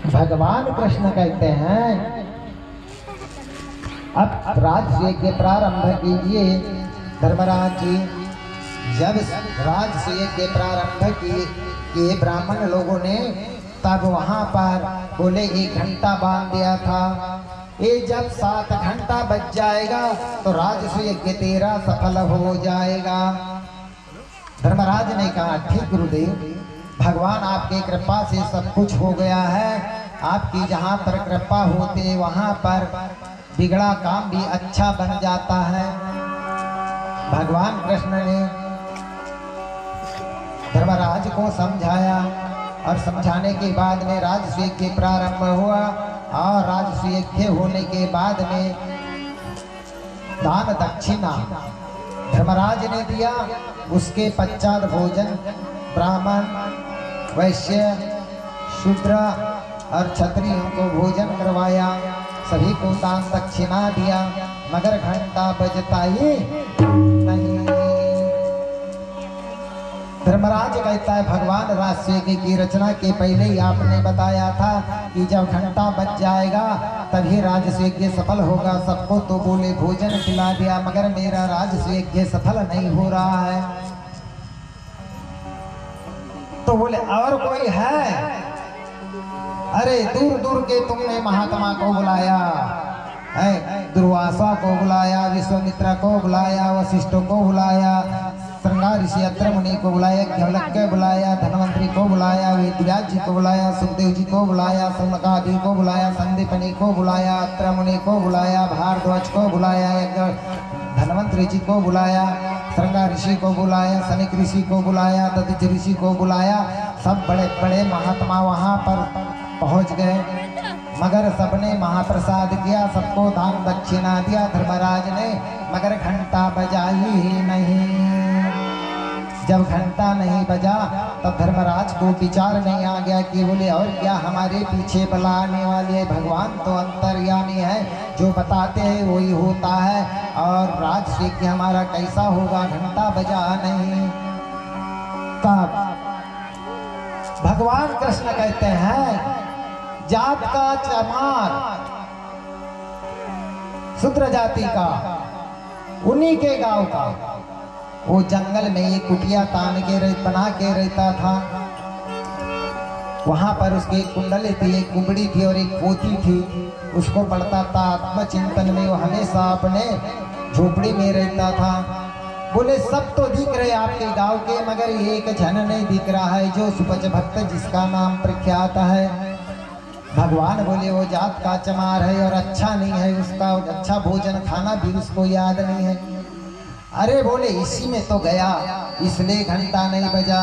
भगवान कृष्ण कहते हैं अब राजसूय के प्रारंभ कीजिए धर्मराज जी। जब राजसूय के प्रारंभ किए ब्राह्मण लोगों ने तब वहां पर बोले 1 घंटा बांध दिया था। ये जब 7 घंटा बच जाएगा तो राजसूय यज्ञ तेरा सफल हो जाएगा। धर्मराज ने कहा ठीक गुरुदेव, भगवान आपकी कृपा से सब कुछ हो गया है। आपकी जहाँ पर कृपा होते वहां पर बिगड़ा काम भी अच्छा बन जाता है। भगवान कृष्ण ने धर्मराज को समझाया और समझाने के बाद में राजसूय यज्ञ प्रारंभ हुआ और राजसूय यज्ञ होने के बाद में दान दक्षिणा धर्मराज ने दिया। उसके पश्चात भोजन ब्राह्मण वैश्य शूद्र और क्षत्रियों को भोजन करवाया, सभी को दान दक्षिणा दिया, मगर घंटा बजता ही नहीं। धर्मराज कहता है भगवान राजसूय यज्ञ की रचना के पहले ही आपने बताया था कि जब घंटा बज जाएगा तभी राजसूय यज्ञ सफल होगा। सबको तो बोले भोजन खिला दिया, मगर मेरा राजसूय यज्ञ सफल नहीं हो रहा है। तो बोले और कोई है? अरे दूर दूर के तुमने महात्मा को बुलाया है, दुर्वासा को बुलाया, विश्वामित्र को बुलाया, वशिष्ठ को बुलाया, श्रृंगार ऋषि अत्रि मुनि को बुलाया, ज्ञवल्क्य को बुलाया, धनवंतरी को बुलाया, वेदव्यास जी को बुलाया, सुखदेव जी को बुलाया, सौनकादि को बुलाया, संदीपनी को बुलाया, अत्रि मुनि को बुलाया, भारद्वाज को बुलाया, धनवंतरी जी को बुलाया, श्रृंगार ऋषि को बुलाया, सनिक ऋषि को बुलाया, दधिच ऋषि को बुलाया। सब बड़े बड़े महात्मा वहाँ पर पहुँच गए, मगर सबने महाप्रसाद किया, सबको दान दक्षिणा दिया धर्मराज ने, मगर घंटा बजा ही नहीं। जब घंटा नहीं बजा तब धर्मराज को विचार नहीं आ गया कि बोले और क्या हमारे पीछे बुलाने वाले भगवान तो अंतर्यामी है, जो बताते हैं वही होता है, और राजसूय यज्ञ हमारा कैसा होगा, घंटा बजा नहीं। तब भगवान कृष्ण कहते हैं जात का चमार शूद्र जाति का, उन्हीं के गांव का, वो जंगल में ये कुटिया तान के बना के रहता था। वहां पर उसकी एक कुंडली थी, एक कुंबड़ी थी और एक पोती थी। उसको पढ़ता था आत्मचिंतन में, वो हमेशा अपने झोपड़ी में रहता था। बोले सब तो दिख रहे आपके गांव के, मगर एक जन नहीं दिख रहा है जो सुपच भक्त जिसका नाम प्रख्यात है। भगवान बोले वो जात का चमार है और अच्छा नहीं है, उसका अच्छा भोजन खाना भी उसको याद नहीं है। अरे बोले इसी में तो गया, इसलिए घंटा नहीं बजा।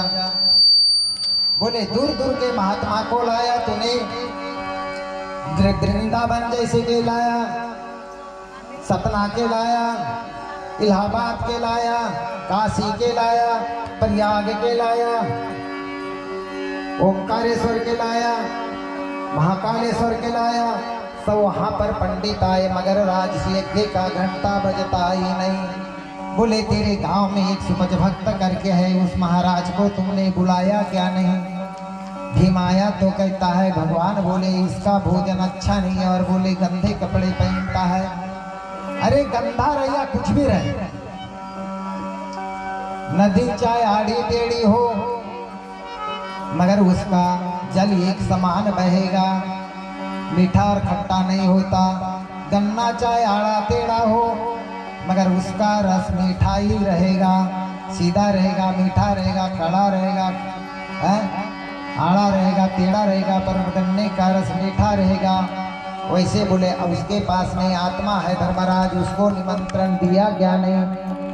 बोले दूर दूर के महात्मा को लाया तूने, वृंदावन जैसे के लाया, सतना के लाया, इलाहाबाद के लाया, काशी के लाया, प्रयाग के लाया, ओंकारेश्वर के लाया, महाकालेश्वर के लाया। तो वहां पर पंडित आए, मगर राजसूय यज्ञ का घंटा बजता ही नहीं। बोले तेरे गांव में एक सुपच भक्त करके है, उस महाराज को तुमने बुलाया क्या नहीं? भीम आया तो कहता है भगवान बोले इसका भोजन अच्छा नहीं है, और बोले गंदे कपड़े पहनता है। अरे गंदा रहे या कुछ भी रहे, नदी चाहे आड़ी टेढ़ी हो, मगर उसका जल एक समान बहेगा, मीठा और खट्टा नहीं होता। गन्ना चाहे आड़ा टेढ़ा हो, मगर उसका रस मीठा ही रहेगा, सीधा रहेगा, मीठा रहेगा, खड़ा रहेगा, आड़ा रहेगा, टेढ़ा रहेगा, पर गन्ने का रस मीठा रहेगा। वैसे बोले अब उसके पास में आत्मा है धर्मराज, उसको निमंत्रण दिया क्या नहीं?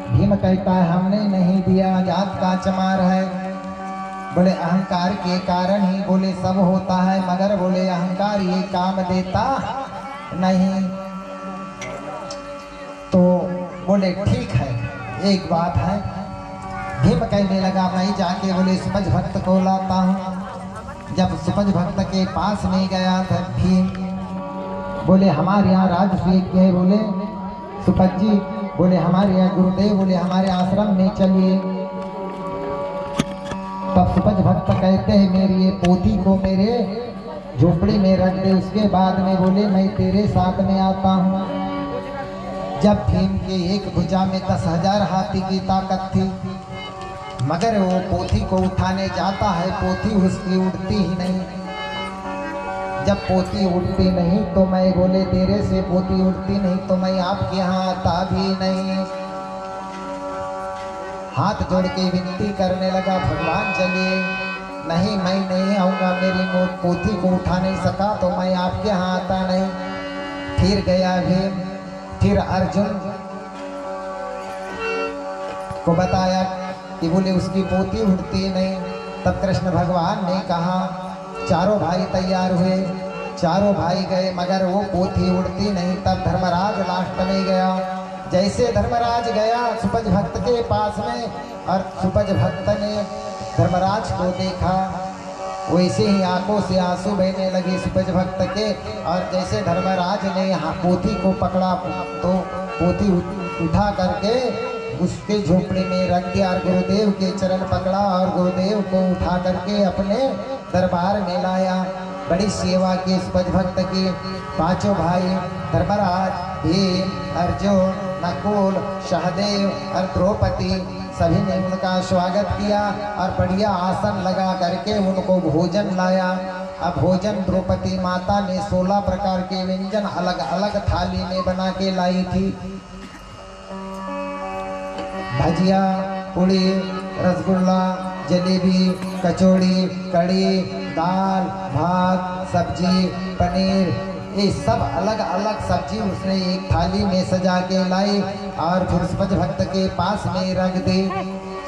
भीम कहता है हमने नहीं दिया, जात का चमार है। बोले अहंकार के कारण ही बोले सब होता है, मगर बोले अहंकार ये काम देता नहीं। तो बोले ठीक है, एक बात है। भीम कहने लगा मैं जाके बोले सुपच भक्त को लाता हूँ। जब सुपच भक्त के पास नहीं गया तो भीम बोले हमारे यहाँ राजसूय यज्ञ है। बोले सुपच जी बोले हमारे यहाँ गुरुदेव बोले हमारे आश्रम में चलिए। तब सुपच भक्त कहते हैं मेरी ये पोती को मेरे झोपड़ी में रख दे। उसके बाद में बोले मैं तेरे साथ में आता हूँ। जब भीम के एक भुजा में 10,000 हाथी की ताकत थी, मगर वो पोथी को उठाने जाता है, पोथी उसकी उड़ती ही नहीं। जब पोथी उड़ती नहीं तो मैं बोले तेरे से पोथी उड़ती नहीं तो मैं आपके यहाँ आता भी नहीं। हाथ जोड़ के विनती करने लगा, भगवान चलिए, नहीं मैं नहीं आऊँगा, मेरी पोथी को उठा नहीं सका तो मैं आपके यहाँ आता नहीं। फिर गया भीम, फिर अर्जुन को बताया कि बोले उसकी पोथी उठती नहीं। तब कृष्ण भगवान ने कहा, चारों भाई तैयार हुए, चारों भाई गए, मगर वो पोथी उड़ती नहीं। तब धर्मराज लास्ट में गया। जैसे धर्मराज गया सुपज भक्त के पास में, और सुपज भक्त ने धर्मराज को देखा, वैसे ही आंखों से आंसू बहने लगे सुपज भक्त के। और जैसे धर्मराज ने पोथी को पकड़ा तो पोथी उठा करके उसके झोपड़ी में रख दिया और गुरुदेव के चरण पकड़ा और गुरुदेव को उठा करके अपने दरबार में लाया। बड़ी सेवा की सुपज भक्त की। पांचों भाई धर्मराज, भीम, अर्जुन, नकुल, सहदेव और द्रौपदी सभी ने उनका स्वागत किया और बढ़िया आसन लगा करके उनको भोजन लाया। अब भोजन द्रौपदी माता ने 16 प्रकार के व्यंजन अलग अलग थाली में बना के लाई थी। भजिया, पूड़ी, रसगुल्ला, जलेबी, कचौड़ी, कड़ी, दाल, भात, सब्जी, पनीर, ये सब अलग अलग सब्जी उसने एक थाली में सजा के लाई और फिर सुपज भक्त के पास में रख दी।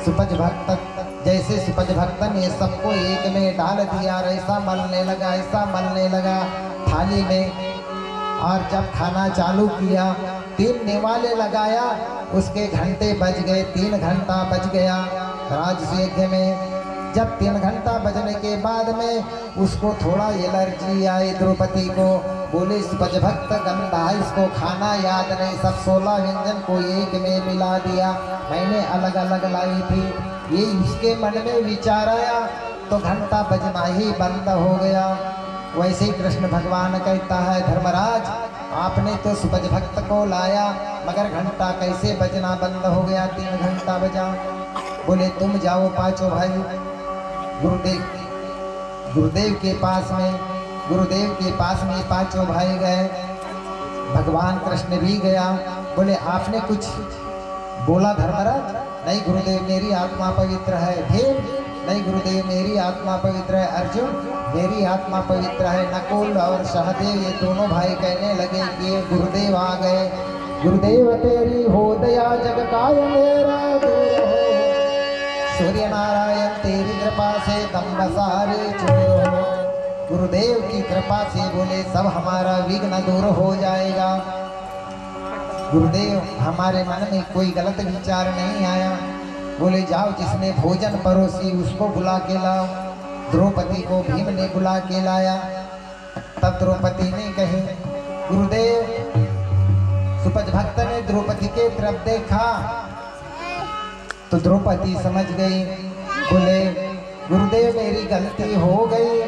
सुपज भक्त जैसे सुपज भक्त ने सबको एक में डाल दिया, ऐसा मलने लगा, ऐसा मलने लगा थाली में। और जब खाना चालू किया, 3 निवाले लगाया, उसके घंटे बज गए, 3 घंटा बज गया राजयज्ञ में। जब 3 घंटा बजने के बाद में उसको थोड़ा एलर्जी आई द्रौपदी को। बोले सुपज भक्त गंदा, इसको खाना याद नहीं, सब 16 व्यंजन को एक में मिला दिया, मैंने अलग अलग लाई थी। ये इसके मन में विचार आया तो घंटा बजना ही बंद हो गया। वैसे ही कृष्ण भगवान कहता है, धर्मराज आपने तो सुपज भक्त को लाया, मगर घंटा कैसे बजना बंद हो गया? 3 घंटा बजा। बोले तुम जाओ पांचों भाई गुरुदेव के पास में पांचों भाई गए। भगवान कृष्ण भी गया। बोले आपने कुछ बोला धर्मराज? नहीं गुरुदेव, मेरी आत्मा पवित्र है। भीम, नहीं गुरुदेव, मेरी आत्मा पवित्र है। अर्जुन, मेरी आत्मा पवित्र है। नकुल और सहदेव ये दोनों भाई कहने लगे कि गुरुदेव आ गए। गुरुदेव तेरी हो दया जग काय मेरा दूर हो, सूर्य नारायण तेरी कृपा से दम्भ सारे चूर हो। गुरुदेव की कृपा से बोले सब हमारा विघ्न दूर हो जाएगा। गुरुदेव हमारे मन में कोई गलत विचार नहीं आया। बोले जाओ, जिसने भोजन परोसी उसको बुला के लाओ। द्रौपदी को भीम ने बुला के लाया। तब द्रौपदी ने कहे, गुरुदेव, सुपज भक्त ने द्रौपदी के तरफ देखा तो द्रौपदी समझ गई। बोले गुरुदेव मेरी गलती हो गई।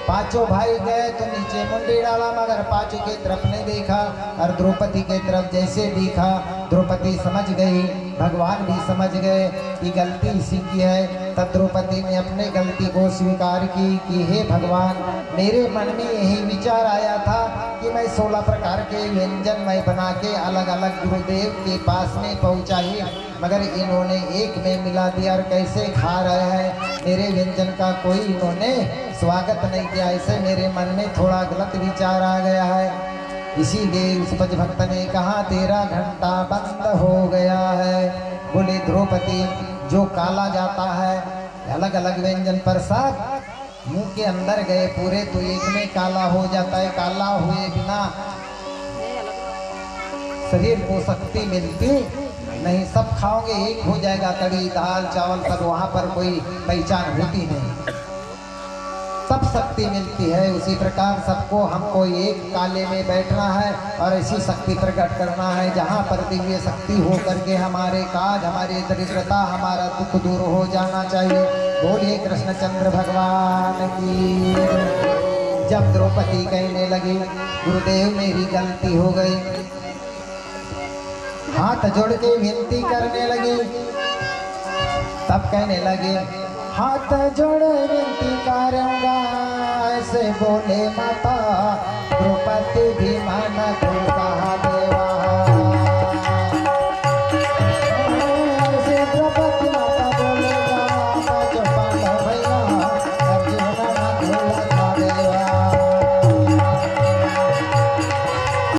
पांचों भाई गए तो नीचे मुंडी डाला, मगर पांचों की तरफ नहीं देखा और द्रौपदी के तरफ जैसे देखा द्रौपदी समझ गई, भगवान भी समझ गए कि गलती इसी की है। तब द्रौपदी ने अपने गलती को स्वीकार की कि हे भगवान, मेरे मन में यही विचार आया था कि मैं 16 प्रकार के व्यंजन मैं बना के अलग अलग गुरुदेव के पास में पहुँचाई, मगर इन्होंने एक में मिला दिया और कैसे खा रहे हैं। मेरे व्यंजन का कोई इन्होंने स्वागत नहीं किया। ऐसे मेरे मन में थोड़ा गलत विचार आ गया है। इसीलिए सुपज भक्त ने कहा तेरा घंटा बंद हो गया है। बोले द्रौपदी, जो काला जाता है अलग अलग व्यंजन प्रसाद मुंह के अंदर गए पूरे तो एक में काला हो जाता है। काला हुए बिना शरीर को शक्ति मिलती नहीं। सब खाओगे एक हो जाएगा, कड़ी दाल चावल सब, वहाँ पर कोई पहचान होती नहीं, सब शक्ति मिलती है। उसी प्रकार सबको हमको एक काले में बैठना है और ऐसी शक्ति प्रकट करना है जहाँ पर दिव्य शक्ति हो करके हमारे काज, हमारी दरिद्रता, हमारा दुख दूर हो जाना चाहिए। बोलिए कृष्णचंद्र भगवान की। जब द्रौपदी कहने लगी गुरुदेव मेरी गलती हो गई, हाथ जोड़ के विनती करने लगी, तब कहने लगे हाथ जोड़ विनती करूंगा, ऐसे बोले माता